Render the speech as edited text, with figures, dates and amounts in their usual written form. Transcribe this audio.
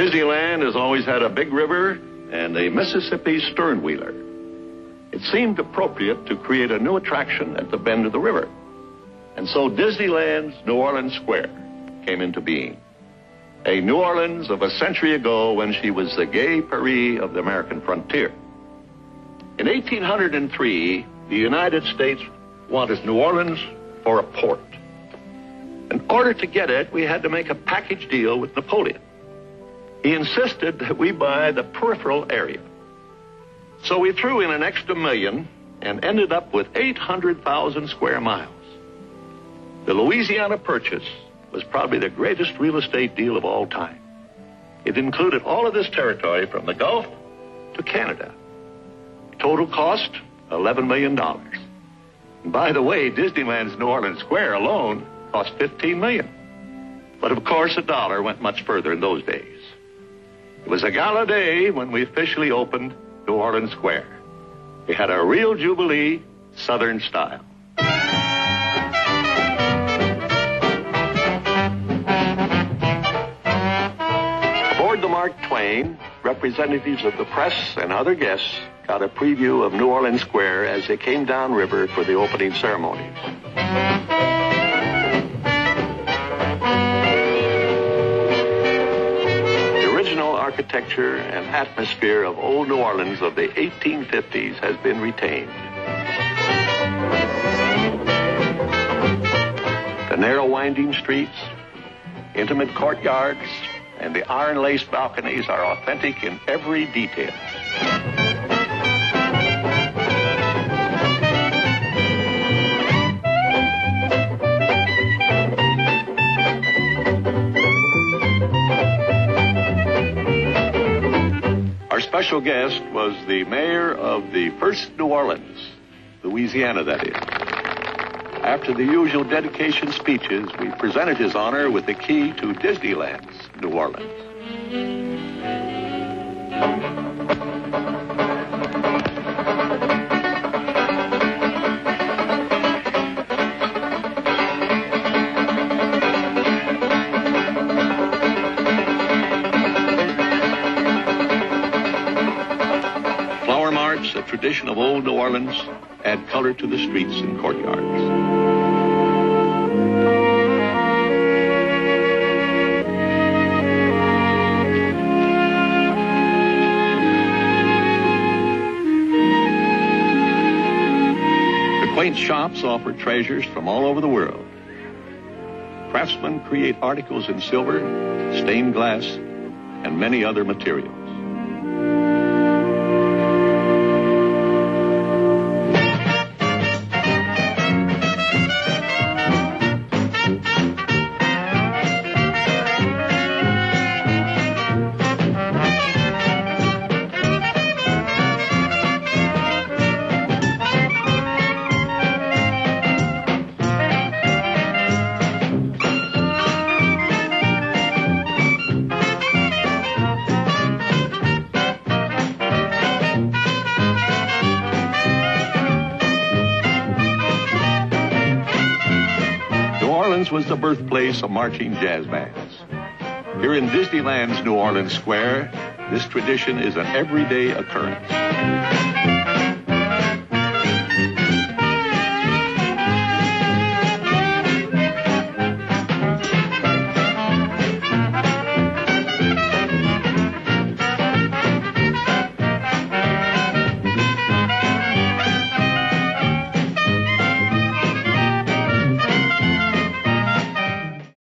Disneyland has always had a big river and a Mississippi stern-wheeler. It seemed appropriate to create a new attraction at the bend of the river. And so Disneyland's New Orleans Square came into being. A New Orleans of a century ago when she was the gay Paris of the American frontier. In 1803, the United States wanted New Orleans for a port. In order to get it, we had to make a package deal with Napoleon. He insisted that we buy the peripheral area. So we threw in an extra $1 million and ended up with 800,000 square miles. The Louisiana Purchase was probably the greatest real estate deal of all time. It included all of this territory from the Gulf to Canada. Total cost, $11 million. And by the way, Disneyland's New Orleans Square alone cost $15 million. But of course, a dollar went much further in those days. It was a gala day when we officially opened New Orleans Square. We had a real jubilee, Southern style. Aboard the Mark Twain, representatives of the press and other guests got a preview of New Orleans Square as they came downriver for the opening ceremonies. Architecture and atmosphere of old New Orleans of the 1850s has been retained. The narrow winding streets, intimate courtyards, and the iron-laced balconies are authentic in every detail. Our special guest was the mayor of the first New Orleans, Louisiana, that is. After the usual dedication speeches, we presented His Honor with the key to Disneyland's New Orleans. The tradition of old New Orleans add color to the streets and courtyards. The quaint shops offer treasures from all over the world. Craftsmen create articles in silver, stained glass, and many other materials. Was the birthplace of marching jazz bands. Here in Disneyland's New Orleans Square, this tradition is an everyday occurrence.